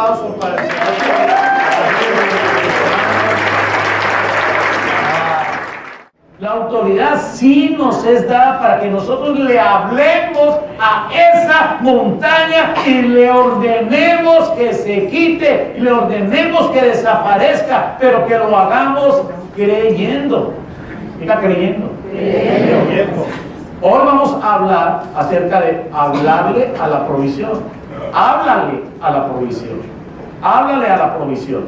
aplauso para el Señor. La autoridad sí nos es dada para que nosotros le hablemos a esa montaña y le ordenemos que se quite, le ordenemos que desaparezca, pero que lo hagamos creyendo. Diga creyendo. Creyendo. Hoy vamos a hablar acerca de hablarle a la provisión. Háblale a la provisión. Háblale a la provisión.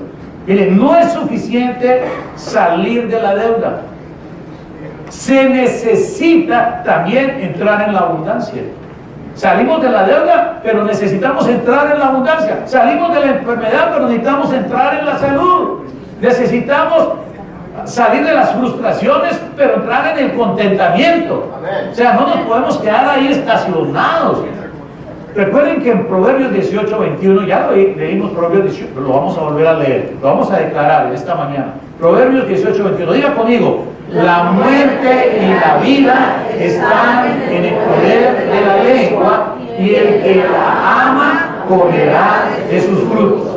Mire, no es suficiente salir de la deuda. Se necesita también entrar en la abundancia. Salimos de la deuda, pero necesitamos entrar en la abundancia. Salimos de la enfermedad, pero necesitamos entrar en la salud. Necesitamos salir de las frustraciones, pero entrar en el contentamiento. O sea, no nos podemos quedar ahí estacionados. Recuerden que en Proverbios 18, 21, ya leímos Proverbios 18, pero lo vamos a volver a leer, lo vamos a declarar en esta mañana. Proverbios 18, 21, diga conmigo: la muerte y la vida están en el poder de la lengua, y el que la ama comerá de sus frutos.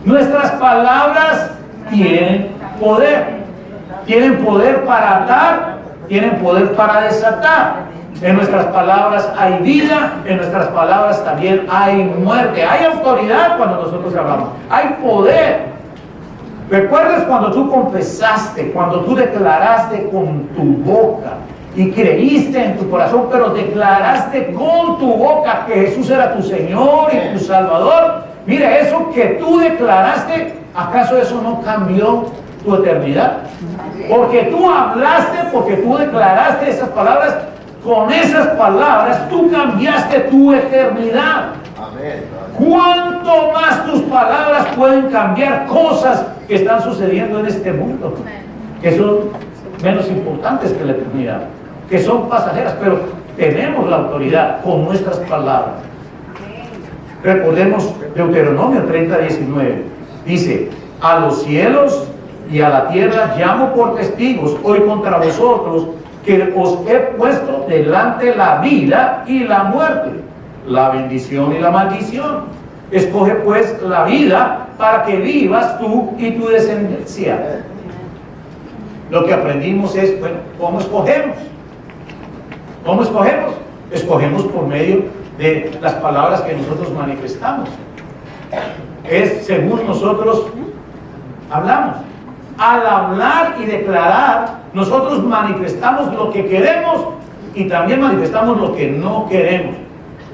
Nuestras palabras tienen poder. Tienen poder para atar, tienen poder para desatar. En nuestras palabras hay vida, en nuestras palabras también hay muerte. Hay autoridad cuando nosotros hablamos, hay poder. ¿Recuerdas cuando tú confesaste, cuando tú declaraste con tu boca y creíste en tu corazón, pero declaraste con tu boca que Jesús era tu Señor y tu Salvador? Mira, eso que tú declaraste, ¿acaso eso no cambió tu eternidad? Porque tú hablaste, porque tú declaraste esas palabras. Con esas palabras tú cambiaste tu eternidad. Amén. ¿Cuánto más tus palabras pueden cambiar cosas que están sucediendo en este mundo, que son menos importantes que la eternidad, que son pasajeras, pero tenemos la autoridad con nuestras palabras? Recordemos Deuteronomio 30, 19. Dice: a los cielos y a la tierra llamo por testigos hoy contra vosotros, que os he puesto delante la vida y la muerte, la bendición y la maldición. Escoge pues la vida para que vivas tú y tu descendencia. Lo que aprendimos es, bueno, ¿cómo escogemos? ¿Cómo escogemos? Escogemos por medio de las palabras que nosotros manifestamos. Es según nosotros hablamos. Al hablar y declarar, nosotros manifestamos lo que queremos y también manifestamos lo que no queremos.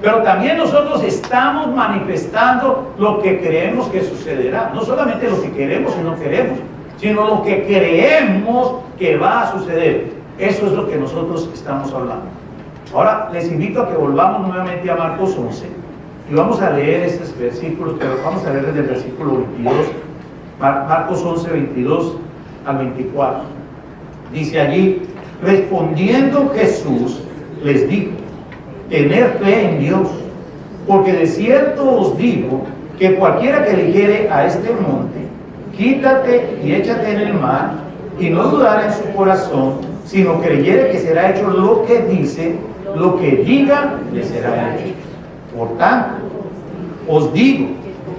Pero también nosotros estamos manifestando lo que creemos que sucederá. No solamente lo que queremos y no queremos, sino lo que creemos que va a suceder. Eso es lo que nosotros estamos hablando. Ahora les invito a que volvamos nuevamente a Marcos 11 y vamos a leer estos versículos, pero vamos a leer desde el versículo 22. Marcos 11, 22 al 24. Dice allí: respondiendo Jesús les dijo: tened fe en Dios, porque de cierto os digo que cualquiera que dijere a este monte: quítate y échate en el mar, y no dudara en su corazón, sino creyere que será hecho lo que dice, lo que diga le será hecho. Por tanto, os digo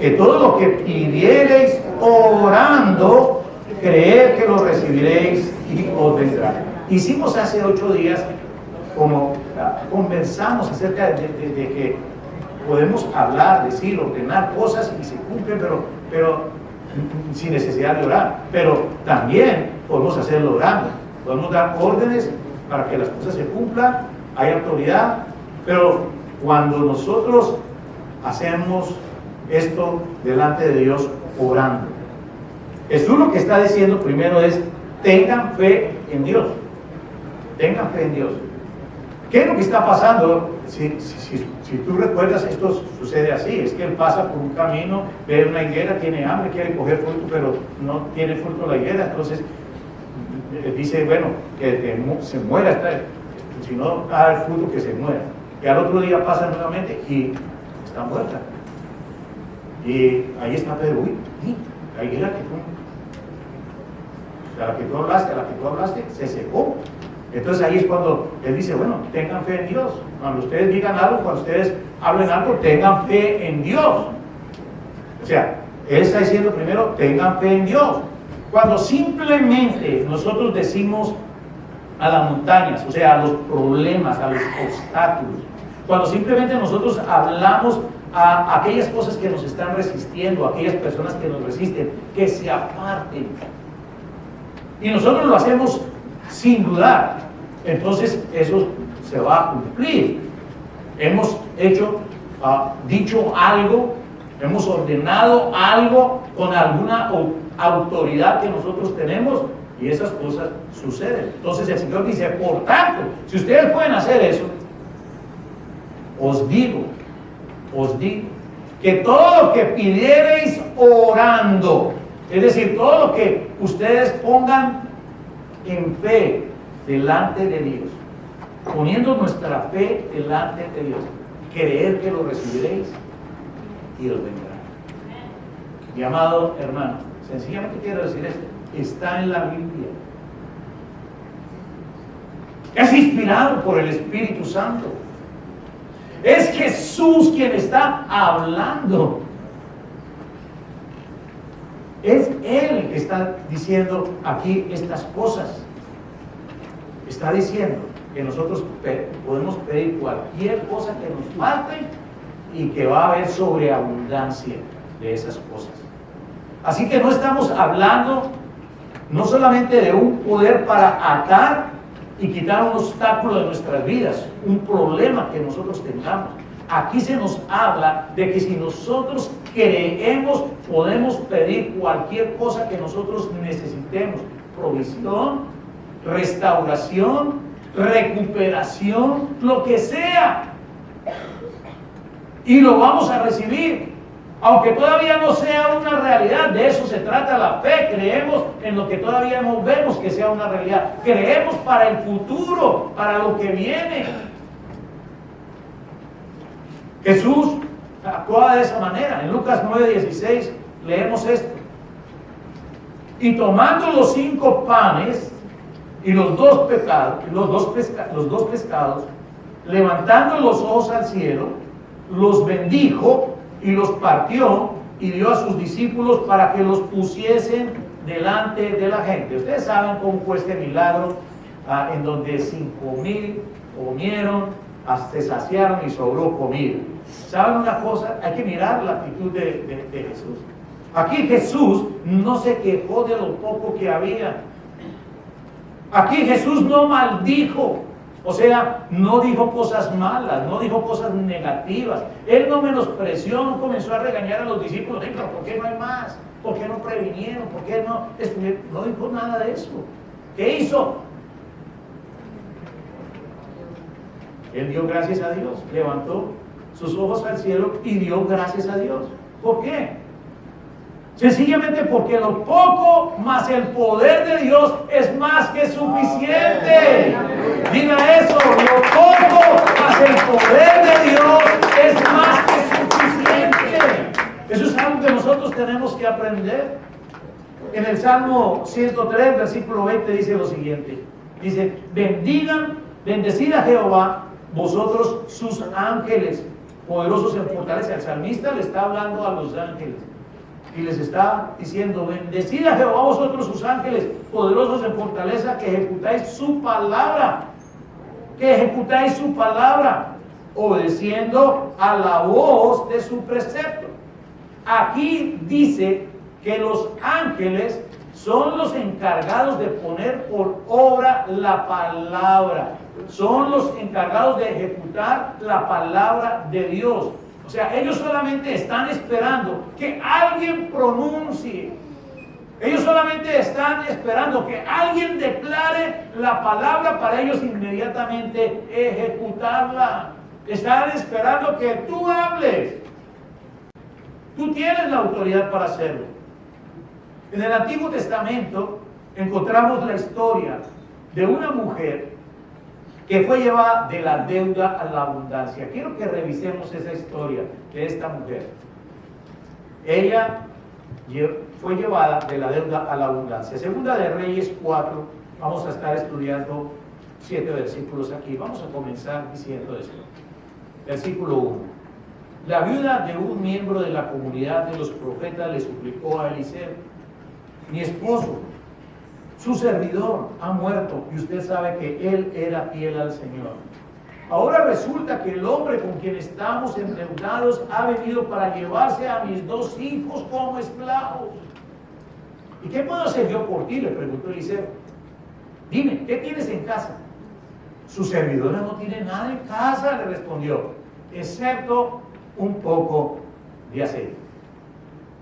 que todo lo que pidiereis orando, creed que lo recibiréis y os vendrá. Hicimos hace 8 días, como conversamos acerca de que podemos hablar, decir, ordenar cosas y se cumplen, pero sin necesidad de orar. Pero también podemos hacerlo orando. Podemos dar órdenes para que las cosas se cumplan, hay autoridad, pero cuando nosotros hacemos esto delante de Dios orando, Jesús lo que está diciendo primero es: tengan fe en Dios. Tengan fe en Dios. ¿Qué es lo que está pasando? Si tú recuerdas, esto sucede así: es que él pasa por un camino, ve una higuera, tiene hambre, quiere coger fruto, pero no tiene fruto la higuera, entonces dice, bueno, que se muera, si no da el fruto, que se muera. Y al otro día pasa nuevamente y está muerta. Y ahí está Pedro: uy, la higuera a la que tú hablaste, se secó. Entonces ahí es cuando él dice, bueno, tengan fe en Dios. Cuando ustedes digan algo, cuando ustedes hablen algo, tengan fe en Dios. O sea, él está diciendo primero, tengan fe en Dios. Cuando simplemente nosotros decimos a las montañas, o sea, a los problemas, a los obstáculos, cuando simplemente nosotros hablamos a aquellas cosas que nos están resistiendo, a aquellas personas que nos resisten, que se aparten, y nosotros lo hacemos sin dudar, entonces eso se va a cumplir. Hemos dicho algo, hemos ordenado algo con alguna autoridad que nosotros tenemos, y esas cosas suceden. Entonces el Señor dice, por tanto, si ustedes pueden hacer eso, os digo que todo lo que pidiereis orando, es decir, todo lo que ustedes pongan en fe delante de Dios, poniendo nuestra fe delante de Dios, creer que lo recibiréis y lo vendrá. Mi amado hermano, sencillamente quiero decir esto, está en la Biblia, es inspirado por el Espíritu Santo. Es Jesús quien está hablando. Es Él que está diciendo aquí estas cosas. Está diciendo que nosotros podemos pedir cualquier cosa que nos falte y que va a haber sobreabundancia de esas cosas. Así que no estamos hablando no solamente de un poder para atar y quitar un obstáculo de nuestras vidas, un problema que nosotros tengamos. Aquí se nos habla de que si nosotros creemos, podemos pedir cualquier cosa que nosotros necesitemos: provisión, restauración, recuperación, lo que sea, y lo vamos a recibir. Aunque todavía no sea una realidad, de eso se trata la fe. Creemos en lo que todavía no vemos que sea una realidad. Creemos para el futuro, para lo que viene. Jesús actuaba de esa manera. En Lucas 9:16 leemos esto. Y tomando los 5 panes y los dos pescados, levantando los ojos al cielo, los bendijo y los partió y dio a sus discípulos para que los pusiesen delante de la gente. Ustedes saben cómo fue este milagro, en donde 5,000 comieron, se saciaron y sobró comida. ¿Saben una cosa? Hay que mirar la actitud de Jesús. Aquí Jesús no se quejó de lo poco que había. Aquí Jesús no maldijo. O sea, no dijo cosas malas, no dijo cosas negativas. Él no menospreció, no comenzó a regañar a los discípulos. Pero ¿por qué no hay más? ¿Por qué no previnieron? ¿Por qué no? No dijo nada de eso. ¿Qué hizo? Él dio gracias a Dios, levantó sus ojos al cielo y dio gracias a Dios. ¿Por qué? Sencillamente porque lo poco más el poder de Dios es más que suficiente. Diga eso, lo poco más el poder de Dios es más que suficiente. Eso es algo que nosotros tenemos que aprender. En el Salmo 103, versículo 20 dice lo siguiente. Dice, bendecid a Jehová, vosotros sus ángeles, poderosos en fortaleza. El salmista le está hablando a los ángeles. Y les está diciendo, bendecid a Jehová vosotros sus ángeles, poderosos en fortaleza, que ejecutáis su palabra. Que ejecutáis su palabra, obedeciendo a la voz de su precepto. Aquí dice que los ángeles son los encargados de poner por obra la palabra. Son los encargados de ejecutar la palabra de Dios. O sea, ellos solamente están esperando que alguien pronuncie. Ellos solamente están esperando que alguien declare la palabra para ellos inmediatamente ejecutarla. Están esperando que tú hables. Tú tienes la autoridad para hacerlo. En el Antiguo Testamento encontramos la historia de una mujer que fue llevada de la deuda a la abundancia. Quiero que revisemos esa historia de esta mujer. Ella fue llevada de la deuda a la abundancia. Segunda de Reyes 4, vamos a estar estudiando 7 versículos aquí. Vamos a comenzar diciendo esto. Versículo 1. La viuda de un miembro de la comunidad de los profetas le suplicó a Eliseo: mi esposo, su servidor, ha muerto y usted sabe que él era fiel al Señor. Ahora resulta que el hombre con quien estamos endeudados ha venido para llevarse a mis 2 hijos como esclavos. ¿Y qué puedo hacer yo por ti?, le preguntó Eliseo. Dime, ¿qué tienes en casa? Su servidora no tiene nada en casa, le respondió, excepto un poco de aceite.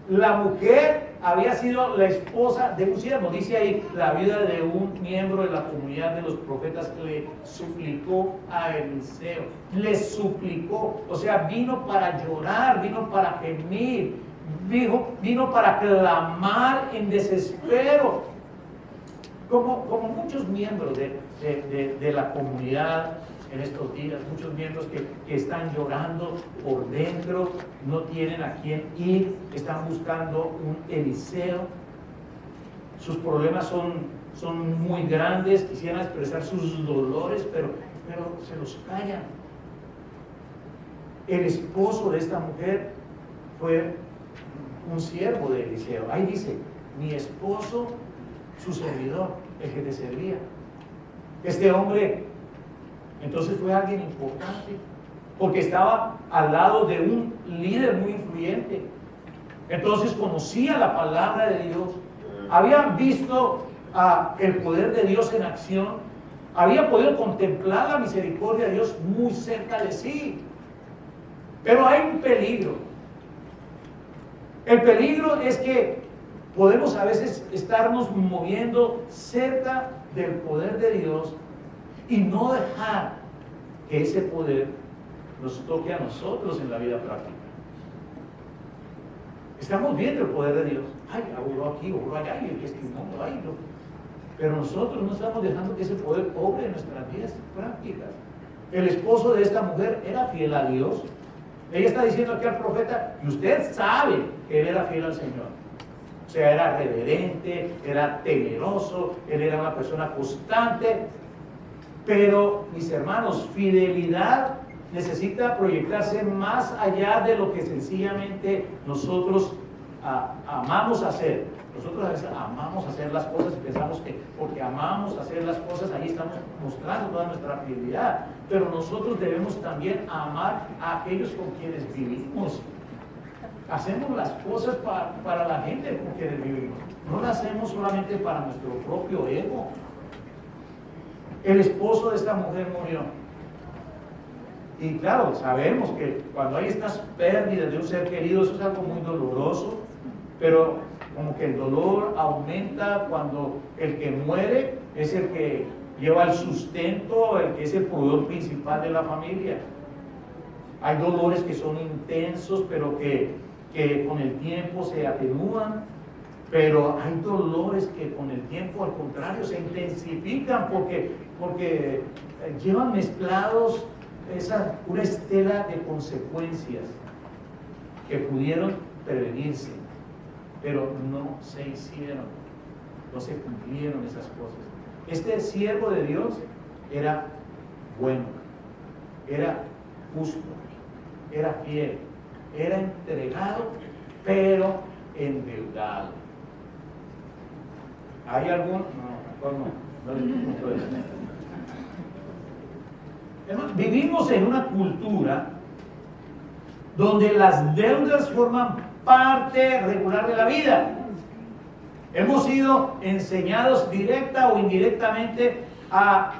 La mujer había sido la esposa de un siervo, dice ahí, la viuda de un miembro de la comunidad de los profetas le suplicó a Eliseo, le suplicó, o sea, vino para llorar, vino para gemir, vino para clamar en desespero, como muchos miembros de la comunidad en estos días, muchos miembros que están llorando por dentro, no tienen a quién ir, están buscando un Eliseo. Sus problemas son muy grandes, quisieran expresar sus dolores, pero se los callan. El esposo de esta mujer fue un siervo de Eliseo. Ahí dice, mi esposo, su servidor, el que te servía. Este hombre entonces fue alguien importante, porque estaba al lado de un líder muy influyente. Entonces conocía la palabra de Dios, había visto el poder de Dios en acción, había podido contemplar la misericordia de Dios muy cerca de sí. Pero hay un peligro. El peligro es que podemos a veces estarnos moviendo cerca del poder de Dios y no dejar que ese poder nos toque a nosotros en la vida práctica. Estamos viendo el poder de Dios. Ay, obró aquí, obró allá, y el testimonio, ay, no. Pero nosotros no estamos dejando que ese poder obre en nuestras vidas prácticas. El esposo de esta mujer era fiel a Dios. Ella está diciendo aquí al profeta, y usted sabe que él era fiel al Señor. O sea, era reverente, era temeroso, él era una persona constante. Pero, mis hermanos, fidelidad necesita proyectarse más allá de lo que sencillamente nosotros amamos hacer. Nosotros a veces amamos hacer las cosas y pensamos que porque amamos hacer las cosas, ahí estamos mostrando toda nuestra fidelidad. Pero nosotros debemos también amar a aquellos con quienes vivimos. Hacemos las cosas para la gente con quienes vivimos. No las hacemos solamente para nuestro propio ego. El esposo de esta mujer murió. Y claro, sabemos que cuando hay estas pérdidas de un ser querido, eso es algo muy doloroso, pero como que el dolor aumenta cuando el que muere es el que lleva el sustento, el que es el proveedor principal de la familia. Hay dolores que son intensos, pero que con el tiempo se atenúan. Pero hay dolores que con el tiempo, al contrario, se intensifican porque llevan mezclados una estela de consecuencias que pudieron prevenirse, pero no se hicieron, no se cumplieron esas cosas. Este siervo de Dios era bueno, era justo, era fiel, era entregado, pero endeudado. ¿Hay algún? No le puedo decir. Vivimos en una cultura donde las deudas forman parte regular de la vida. Hemos sido enseñados directa o indirectamente a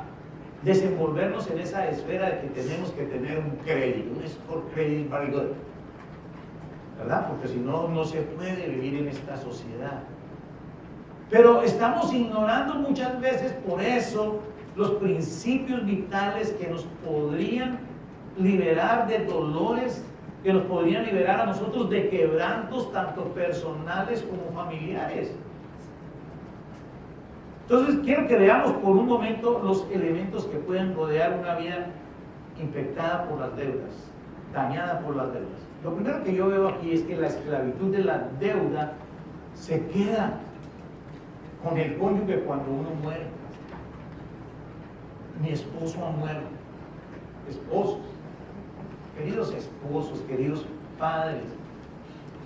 desenvolvernos en esa esfera de que tenemos que tener un crédito, un score credit very good, ¿verdad? Porque si no, no se puede vivir en esta sociedad. Pero estamos ignorando muchas veces por eso los principios vitales que nos podrían liberar de dolores, que nos podrían liberar a nosotros de quebrantos tanto personales como familiares. Entonces quiero que veamos por un momento los elementos que pueden rodear una vida infectada por las deudas, dañada por las deudas. Lo primero que yo veo aquí es que la esclavitud de la deuda se queda con el cónyuge cuando uno muere. Mi esposo ha muerto. Esposos, queridos esposos, queridos padres.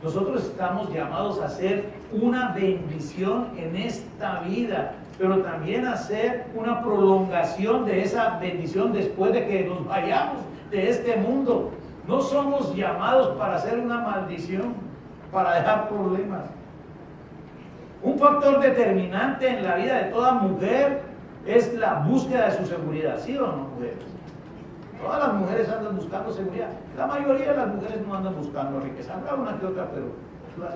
Nosotros estamos llamados a ser una bendición en esta vida, pero también a ser una prolongación de esa bendición después de que nos vayamos de este mundo. No somos llamados para ser una maldición, para dejar problemas. Un factor determinante en la vida de toda mujer es la búsqueda de su seguridad, ¿sí o no, mujeres? Todas las mujeres andan buscando seguridad. La mayoría de las mujeres no andan buscando riqueza, habrá una que otra, pero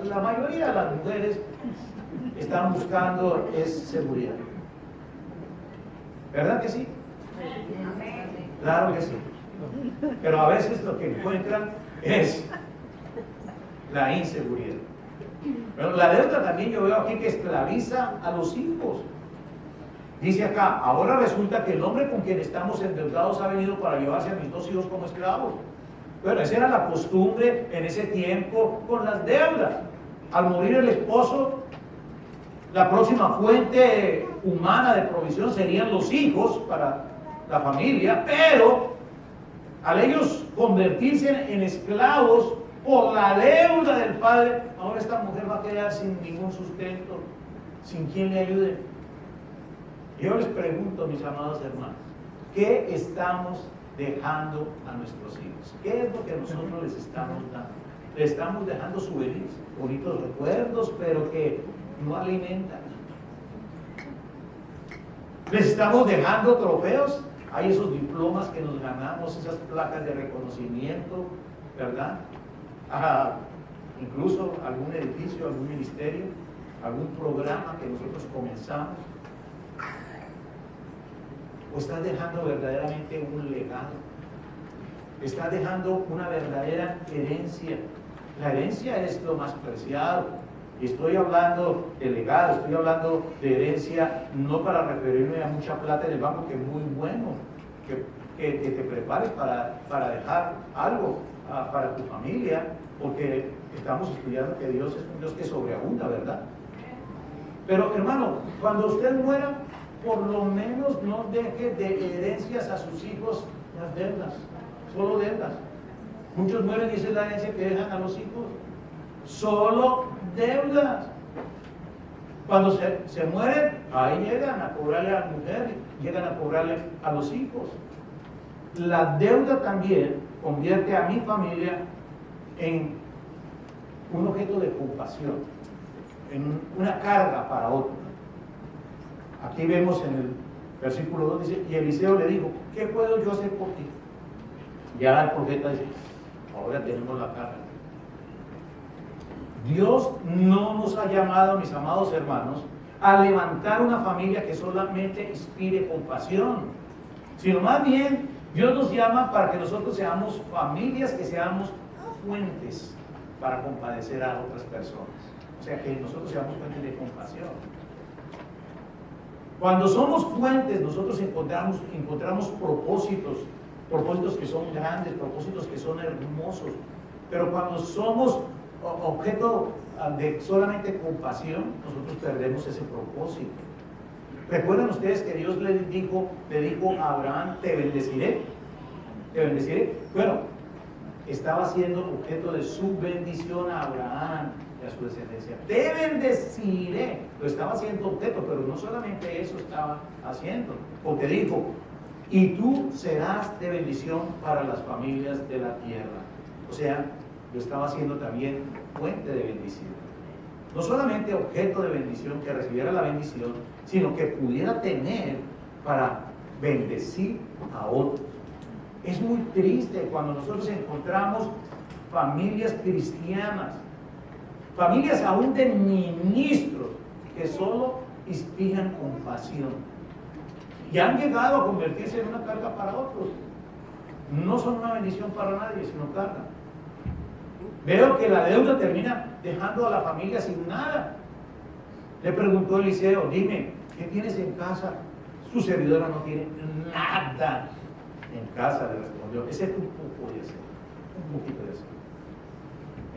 la mayoría de las mujeres están buscando es seguridad. ¿Verdad que sí? Claro que sí. Pero a veces lo que encuentran es la inseguridad. Pero la deuda también yo veo aquí que esclaviza a los hijos. Dice acá, ahora resulta que el hombre con quien estamos endeudados ha venido para llevarse a mis 2 hijos como esclavos. Bueno, esa era la costumbre en ese tiempo con las deudas. Al morir el esposo, la próxima fuente humana de provisión serían los hijos para la familia, pero al ellos convertirse en esclavos por la deuda del padre, ahora esta mujer va a quedar sin ningún sustento, sin quien le ayude. Yo les pregunto, mis amados hermanos, ¿qué estamos dejando a nuestros hijos? ¿Qué es lo que nosotros les estamos dando? Les estamos dejando souvenirs, bonitos recuerdos, pero que no alimentan. Les estamos dejando trofeos. Hay esos diplomas que nos ganamos, esas placas de reconocimiento, ¿verdad? Incluso algún edificio, algún ministerio, algún programa que nosotros comenzamos. ¿O estás dejando verdaderamente un legado? ¿Estás dejando una verdadera herencia? La herencia es lo más preciado. Y estoy hablando de legado, estoy hablando de herencia, no para referirme a mucha plata en el banco, que es muy bueno, que te prepares para dejar algo para tu familia, porque estamos estudiando que Dios es un Dios que sobreabunda, ¿verdad? Pero hermano, cuando usted muera, por lo menos no deje de herencias a sus hijos las deudas, solo deudas. Muchos mueren y esa es la herencia que dejan a los hijos, solo deudas. Cuando se mueren, ahí llegan a cobrarle a la mujer, llegan a cobrarle a los hijos. La deuda también convierte a mi familia en un objeto de compasión, en una carga para otro. Aquí vemos en el versículo 2, dice, y Eliseo le dijo, ¿qué puedo yo hacer por ti? Ya el profeta dice, ahora tenemos la carga. Dios no nos ha llamado, mis amados hermanos, a levantar una familia que solamente inspire compasión, sino más bien Dios nos llama para que nosotros seamos familias, que seamos fuentes para compadecer a otras personas. O sea, que nosotros seamos fuentes de compasión. Cuando somos fuentes, nosotros encontramos propósitos que son grandes, propósitos que son hermosos. Pero cuando somos objeto de solamente compasión, nosotros perdemos ese propósito. ¿Recuerdan ustedes que Dios le dijo a Abraham, te bendeciré? ¿Te bendeciré? Bueno, estaba siendo objeto de su bendición a Abraham y a su descendencia. Te bendeciré. Lo estaba haciendo objeto, pero no solamente eso estaba haciendo, porque dijo, y tú serás de bendición para las familias de la tierra. O sea, lo estaba haciendo también fuente de bendición. No solamente objeto de bendición, que recibiera la bendición, sino que pudiera tener para bendecir a otros. Es muy triste cuando nosotros encontramos familias cristianas, familias aún de ministros, que solo inspiran compasión y han llegado a convertirse en una carga para otros. No son una bendición para nadie, sino carga. Veo que la deuda termina dejando a la familia sin nada. Le preguntó Eliseo, dime, ¿qué tienes en casa? Su servidora no tiene nada en casa, le respondió. Ese es un poco de eso, un poquito de eso.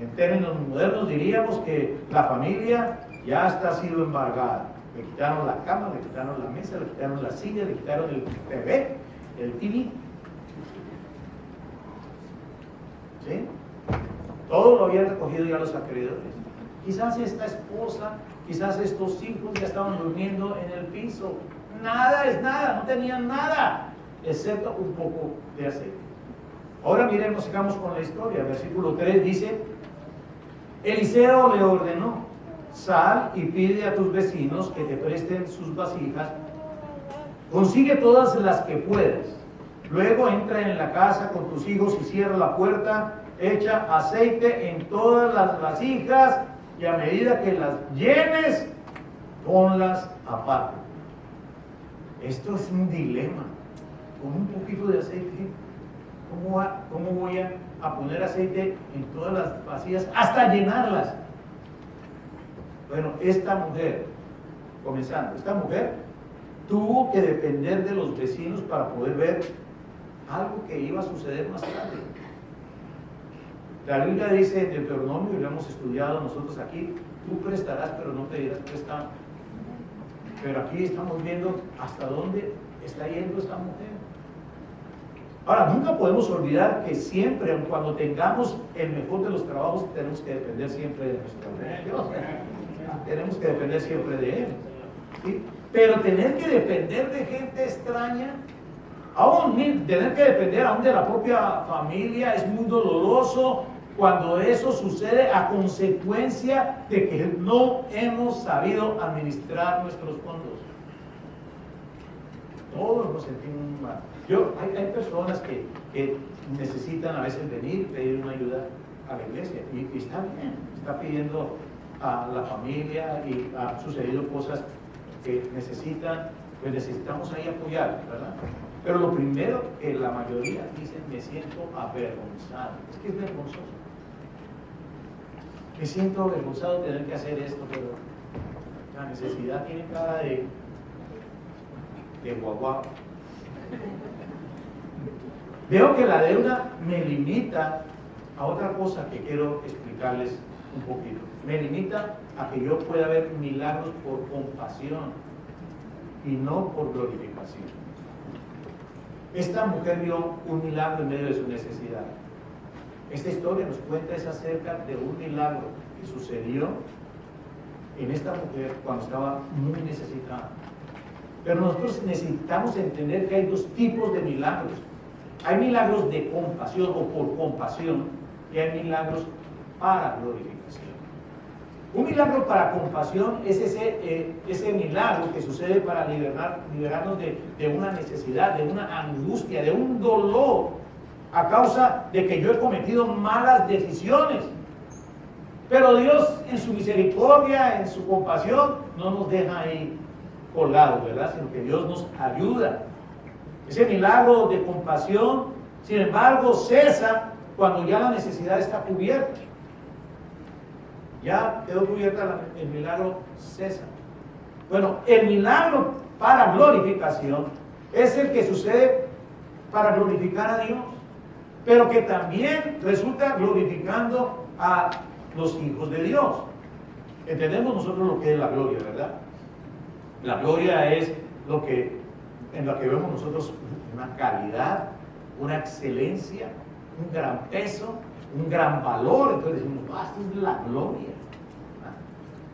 En términos modernos diríamos que la familia ya está sido embargada. Le quitaron la cama, le quitaron la mesa, le quitaron la silla, le quitaron el TV, el TV. ¿Sí? Todo lo habían recogido ya los acreedores. Quizás esta esposa, quizás estos hijos ya estaban durmiendo en el piso. Nada es nada, no tenían nada, excepto un poco de aceite. Ahora miremos, sigamos con la historia. Versículo 3 dice: Eliseo le ordenó: sal y pide a tus vecinos que te presten sus vasijas, consigue todas las que puedas. Luego entra en la casa con tus hijos y cierra la puerta, echa aceite en todas las vasijas y a medida que las llenes, ponlas aparte. Esto es un dilema. Con un poquito de aceite, ¿cómo voy a poner aceite en todas las vasijas hasta llenarlas? Bueno, esta mujer tuvo que depender de los vecinos para poder ver algo que iba a suceder más tarde. La Biblia dice en Deuteronomio, y lo hemos estudiado nosotros aquí: tú prestarás, pero no te dirás prestado. Pero aquí estamos viendo hasta dónde está yendo esta mujer. Ahora, nunca podemos olvidar que siempre, aun cuando tengamos el mejor de los trabajos, tenemos que depender siempre de nuestro Dios. Tenemos que depender siempre de Él, ¿sí? Pero tener que depender de gente extraña, tener que depender aún de la propia familia, es muy doloroso cuando eso sucede a consecuencia de que no hemos sabido administrar nuestros fondos. Todos nos sentimos mal. Hay personas que necesitan a veces venir, pedir una ayuda a la iglesia, y está bien, está pidiendo a la familia, y ha sucedido cosas que necesitamos ahí apoyar, ¿verdad? Pero lo primero que la mayoría dicen: me siento avergonzado. Es que es vergonzoso. Me siento avergonzado de tener que hacer esto, pero la necesidad tiene cara de guaguá. Veo que la deuda me limita a otra cosa que quiero explicarles un poquito. Me limita a que yo pueda ver milagros por compasión y no por glorificación. Esta mujer vio un milagro en medio de su necesidad. Esta historia nos cuenta es acerca de un milagro que sucedió en esta mujer cuando estaba muy necesitada. Pero nosotros necesitamos entender que hay dos tipos de milagros. Hay milagros de compasión o por compasión, y hay milagros para glorificación. Un milagro para compasión es ese milagro que sucede para liberarnos de una necesidad, de una angustia, de un dolor a causa de que yo he cometido malas decisiones. Pero Dios, en su misericordia, en su compasión, no nos deja ahí colgados, ¿verdad? Sino que Dios nos ayuda. Ese milagro de compasión, sin embargo, cesa cuando ya la necesidad está cubierta. Ya quedó cubierta, el milagro cesa. Bueno, el milagro para glorificación es el que sucede para glorificar a Dios, pero que también resulta glorificando a los hijos de Dios. Entendemos nosotros lo que es la gloria, ¿verdad? La gloria es en lo que vemos nosotros una calidad, una excelencia, un gran peso, un gran valor. Entonces decimos: esto es la gloria.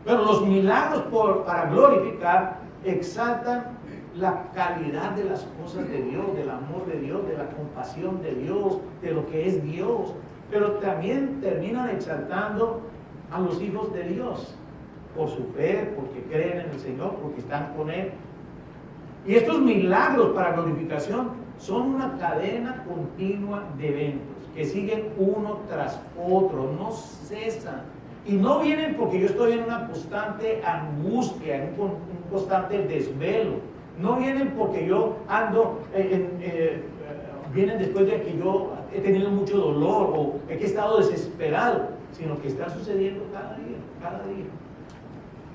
Pero los milagros para glorificar exaltan la calidad de las cosas de Dios, del amor de Dios, de la compasión de Dios, de lo que es Dios. Pero también terminan exaltando a los hijos de Dios por su fe, porque creen en el Señor, porque están con Él. Y estos milagros para glorificación son una cadena continua de eventos que siguen uno tras otro, no cesan. Y no vienen porque yo estoy en una constante angustia, en un constante desvelo. No vienen porque yo ando, vienen después de que yo he tenido mucho dolor o que he estado desesperado, sino que están sucediendo cada día, cada día.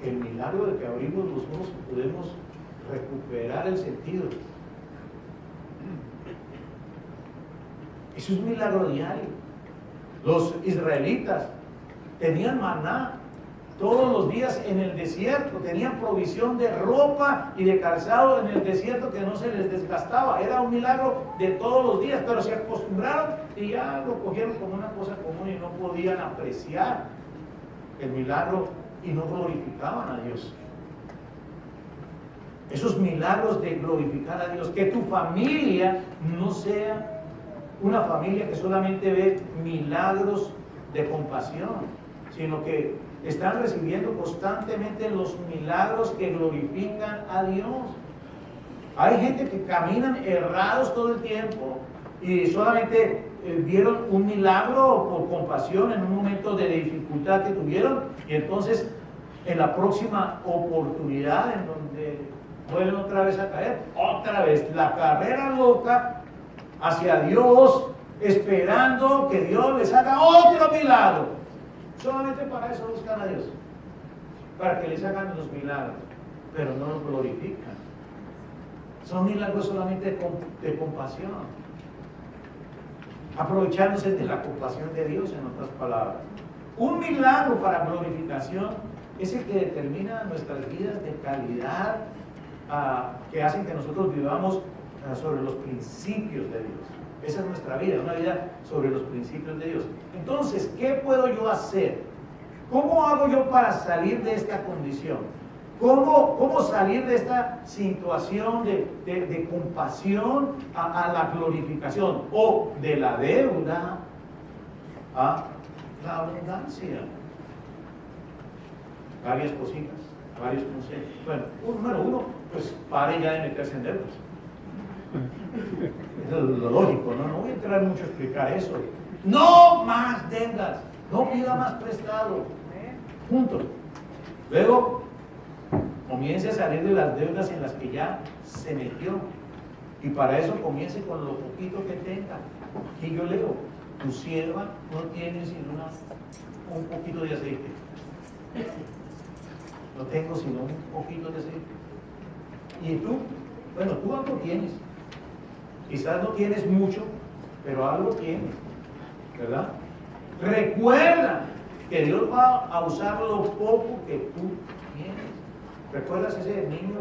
El milagro de que abrimos los ojos y podemos recuperar el sentido. Eso es un milagro diario. Los israelitas tenían maná todos los días en el desierto, tenían provisión de ropa y de calzado en el desierto que no se les desgastaba. Era un milagro de todos los días, pero se acostumbraron y ya lo cogieron como una cosa común y no podían apreciar el milagro y no glorificaban a Dios. Esos milagros de glorificar a Dios, que tu familia no sea una familia que solamente ve milagros de compasión, sino que están recibiendo constantemente los milagros que glorifican a Dios. Hay gente que caminan errados todo el tiempo y solamente vieron un milagro por compasión en un momento de dificultad que tuvieron, y entonces en la próxima oportunidad en donde vuelven otra vez a caer, otra vez la carrera loca hacia Dios, esperando que Dios les haga otro milagro. Solamente para eso buscan a Dios, para que les hagan los milagros, pero no los glorifican. Son milagros solamente de compasión, aprovechándose de la compasión de Dios, en otras palabras. Un milagro para glorificación es el que determina nuestras vidas de calidad, que hacen que nosotros vivamos sobre los principios de Dios. Esa es nuestra vida, una vida sobre los principios de Dios. Entonces, ¿qué puedo yo hacer? ¿Cómo hago yo para salir de esta condición? ¿Cómo salir de esta situación de compasión a la glorificación? O de la deuda a la abundancia. Varias cositas, varios consejos. Bueno, número uno, pues pare ya de meterse en deudas. Eso es lo lógico, ¿no? No voy a entrar mucho a explicar eso. No más deudas, no pida más prestado. Punto. Luego, comience a salir de las deudas en las que ya se metió. Y para eso comience con lo poquito que tenga. Aquí yo leo, tu sierva no tiene sino un poquito de aceite. No tengo sino un poquito de aceite. Y tú, bueno, tú algo tienes. Quizás no tienes mucho, pero algo tienes, ¿verdad? Recuerda que Dios va a usar lo poco que tú tienes. ¿Recuerdas ese niño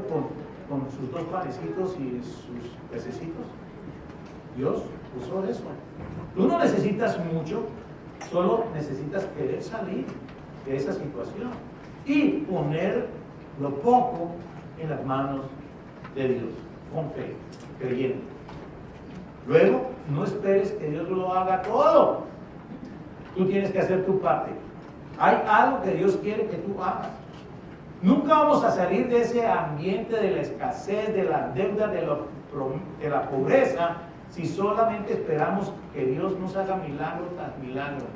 con sus 2 panecitos y sus pececitos? Dios usó eso. Tú no necesitas mucho, solo necesitas querer salir de esa situación y poner lo poco en las manos de Dios, con fe, creyendo. Luego, no esperes que Dios lo haga todo. Tú tienes que hacer tu parte. Hay algo que Dios quiere que tú hagas. Nunca vamos a salir de ese ambiente de la escasez, de la deuda, de la pobreza, si solamente esperamos que Dios nos haga milagro tras milagro.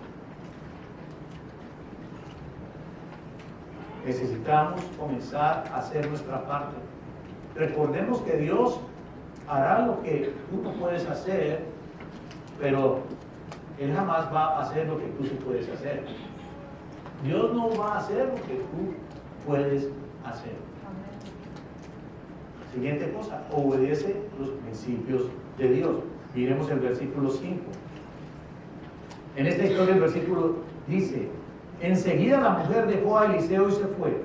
Necesitamos comenzar a hacer nuestra parte. Recordemos que Dios hará lo que tú no puedes hacer, pero Él jamás va a hacer lo que tú sí puedes hacer. Dios no va a hacer lo que tú puedes hacer. Siguiente cosa, obedece los principios de Dios. Miremos el versículo 5. En esta historia el versículo dice: enseguida la mujer dejó a Eliseo y se fue.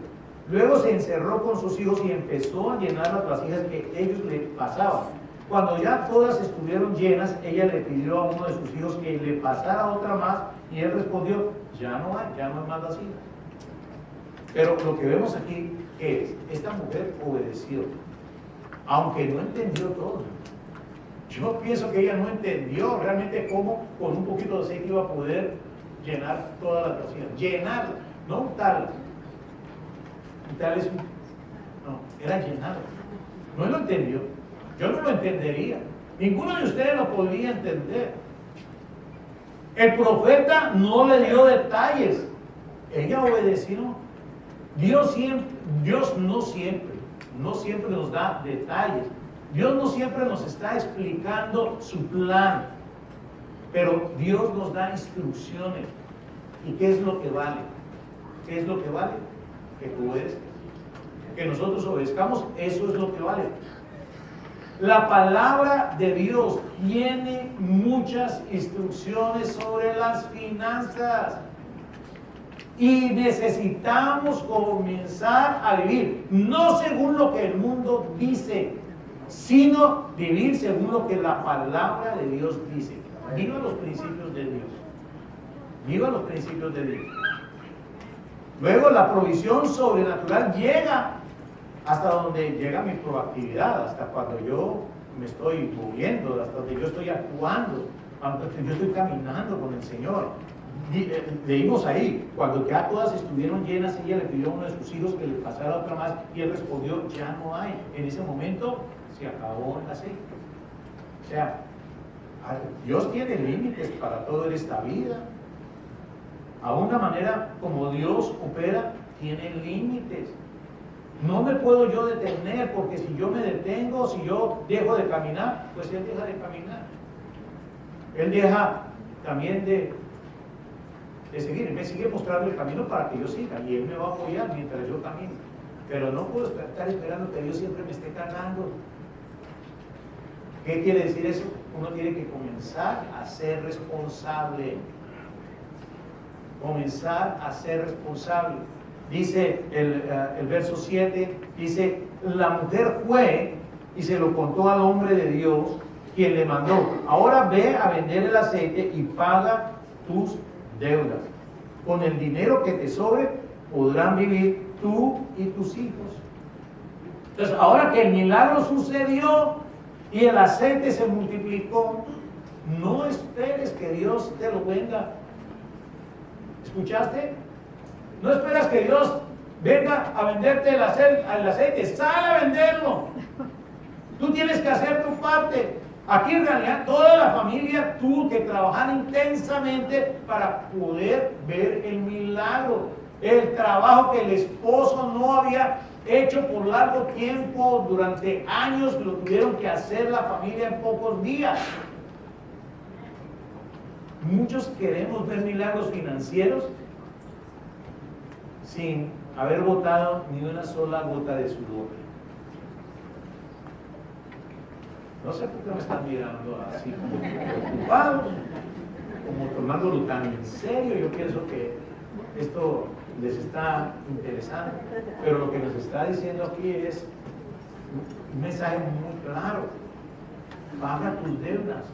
Luego se encerró con sus hijos y empezó a llenar las vasijas que ellos le pasaban. Cuando ya todas estuvieron llenas, ella le pidió a uno de sus hijos que le pasara otra más, y él respondió: ya no hay más vasijas. Pero lo que vemos aquí es, esta mujer obedeció, aunque no entendió todo. Yo pienso que ella no entendió realmente cómo con un poquito de aceite iba a poder llenar todas las vasijas. Llenarla, no untarla. Untarla es no, era llenarla. No lo entendió. Yo no lo entendería. Ninguno de ustedes lo podría entender. El profeta no le dio detalles. Ella obedeció. Dios no siempre nos da detalles. Dios no siempre nos está explicando su plan. Pero Dios nos da instrucciones. ¿Y qué es lo que vale? ¿Qué es lo que vale? Que tú obedezcas. Que nosotros obedezcamos, eso es lo que vale. La palabra de Dios tiene muchas instrucciones sobre las finanzas. Y necesitamos comenzar a vivir, no según lo que el mundo dice, sino vivir según lo que la palabra de Dios dice. Viva los principios de Dios. Viva los principios de Dios. Luego la provisión sobrenatural llega hasta donde llega mi proactividad, hasta cuando yo me estoy moviendo, hasta donde yo estoy actuando, hasta donde yo estoy caminando con el Señor. Leímos ahí, cuando ya todas estuvieron llenas, ella le pidió a uno de sus hijos que le pasara otra más y él respondió, ya no hay. En ese momento se acabó el aceite. O sea, Dios tiene límites para toda esta vida. A una manera como Dios opera, tiene límites. No me puedo yo detener, porque si yo me detengo, si yo dejo de caminar, pues Él deja de caminar. Él deja también de seguir. Él me sigue mostrando el camino para que yo siga, y Él me va a apoyar mientras yo camino. Pero no puedo estar esperando que Dios siempre me esté cargando. ¿Qué quiere decir eso? Uno tiene que comenzar a ser responsable. Comenzar a ser responsable. Dice el verso 7, dice, la mujer fue y se lo contó al hombre de Dios, quien le mandó, ahora ve a vender el aceite y paga tus deudas. Con el dinero que te sobre podrán vivir tú y tus hijos. Entonces, ahora que el milagro sucedió y el aceite se multiplicó, no esperes que Dios te lo venda. ¿Escuchaste? No esperas que Dios venga a venderte el aceite. Sal a venderlo. Tú tienes que hacer tu parte. Aquí en realidad toda la familia tuvo que trabajar intensamente para poder ver el milagro. El trabajo que el esposo no había hecho por largo tiempo, durante años, lo tuvieron que hacer la familia en pocos días. Muchos queremos ver milagros financieros sin haber botado ni una sola gota de sudor. No sé por qué me están mirando así como preocupados, como tomándolo tan en serio. Yo pienso que esto les está interesando, pero lo que nos está diciendo aquí es un mensaje muy claro: paga tus deudas.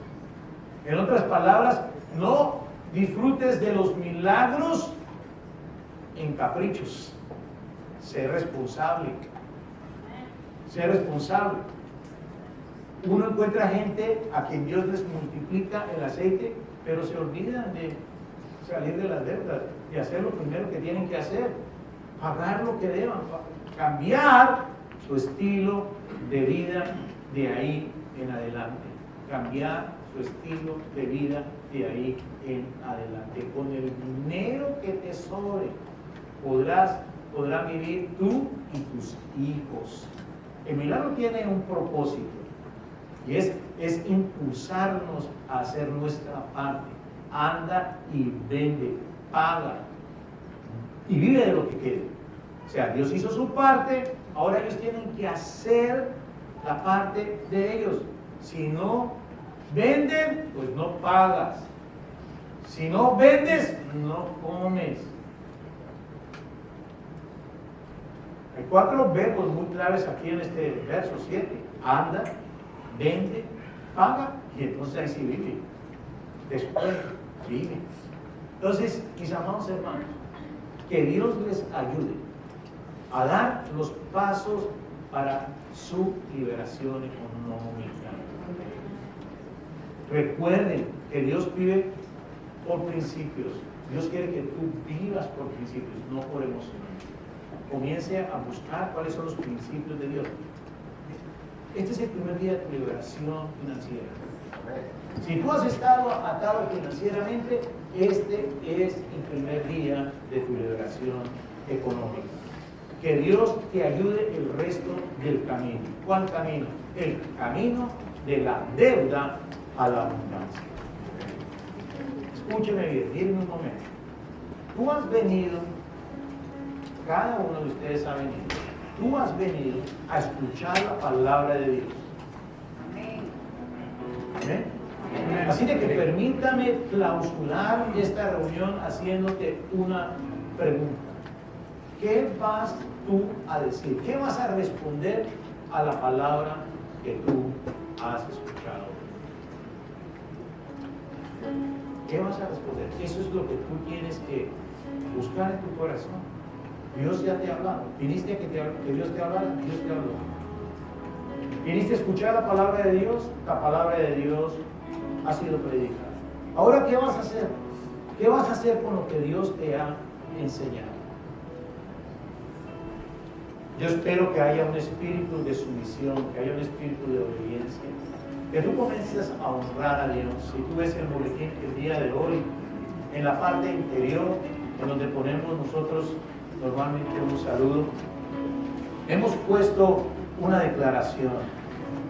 En otras palabras, no disfrutes de los milagros en caprichos. Sé responsable. Sé responsable. Uno encuentra gente a quien Dios les multiplica el aceite, pero se olvidan de salir de las deudas, de hacer lo primero que tienen que hacer: pagar lo que deban, cambiar su estilo de vida de ahí en adelante. Cambiar su estilo de vida de ahí en adelante. Con el dinero que te sobre podrán vivir tú y tus hijos. El milagro tiene un propósito, y es impulsarnos a hacer nuestra parte. Anda y vende, paga y vive de lo que quede. O sea, Dios hizo su parte, ahora ellos tienen que hacer la parte de ellos. Si no venden, pues no pagas. Si no vendes, no comes. Hay 4 verbos muy claves aquí en este verso 7. Anda, vende, paga, y entonces ahí sí vive. Después vive. Entonces, mis amados hermanos, que Dios les ayude a dar los pasos para su liberación económica. Recuerden que Dios vive por principios. Dios quiere que tú vivas por principios, no por emociones. Comience a buscar cuáles son los principios de Dios. Este es el primer día de tu liberación financiera. Si tú has estado atado financieramente, este es el primer día de tu liberación económica. Que Dios te ayude el resto del camino. ¿Cuál camino? El camino de la deuda a la abundancia. Escúcheme bien, díganme un momento. Tú has venido, cada uno de ustedes ha venido, tú has venido a escuchar la palabra de Dios. Amén. Así de que permítame clausurar esta reunión haciéndote una pregunta. ¿Qué vas tú a decir? ¿Qué vas a responder a la palabra que tú has escuchado? ¿Qué vas a responder? Eso es lo que tú tienes que buscar en tu corazón. Dios ya te ha hablado. Viniste a que Dios te hablara, Dios te habló. Viniste a escuchar la palabra de Dios, la palabra de Dios ha sido predicada. Ahora, ¿qué vas a hacer? ¿Qué vas a hacer con lo que Dios te ha enseñado? Yo espero que haya un espíritu de sumisión, que haya un espíritu de obediencia, que tú comiences a honrar a Dios. Si tú ves el boletín el día de hoy, en la parte interior, en donde ponemos nosotros normalmente un saludo, hemos puesto una declaración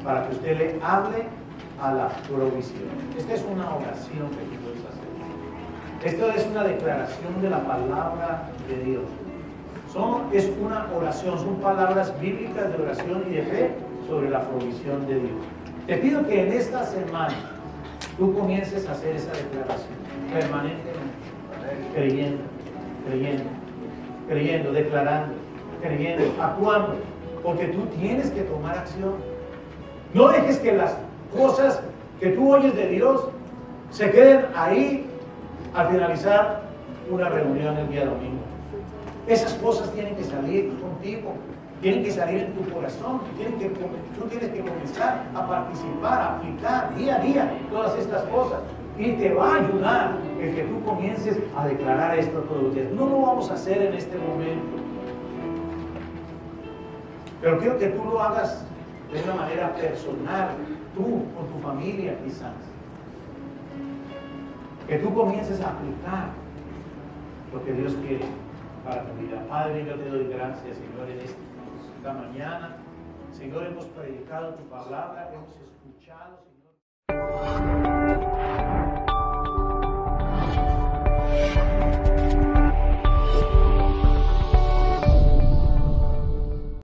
para que usted le hable a la provisión. Esta es una oración que tú puedes hacer. Esto es una declaración de la palabra de Dios. Es una oración, son palabras bíblicas de oración y de fe sobre la provisión de Dios. Te pido que en esta semana tú comiences a hacer esa declaración permanentemente, creyendo, declarando, creyendo, actuando, porque tú tienes que tomar acción. No dejes que las cosas que tú oyes de Dios se queden ahí al finalizar una reunión el día domingo. Esas cosas tienen que salir contigo, tienen que salir en tu corazón, tú tienes que comenzar a participar, a aplicar día a día todas estas cosas. Y te va a ayudar el que tú comiences a declarar esto todos los días. No lo vamos a hacer en este momento, pero quiero que tú lo hagas de una manera personal, tú con tu familia quizás. Que tú comiences a aplicar lo que Dios quiere para tu vida. Padre, yo te doy gracias, Señor, en esta mañana. Señor, hemos predicado tu palabra, hemos escuchado, Señor.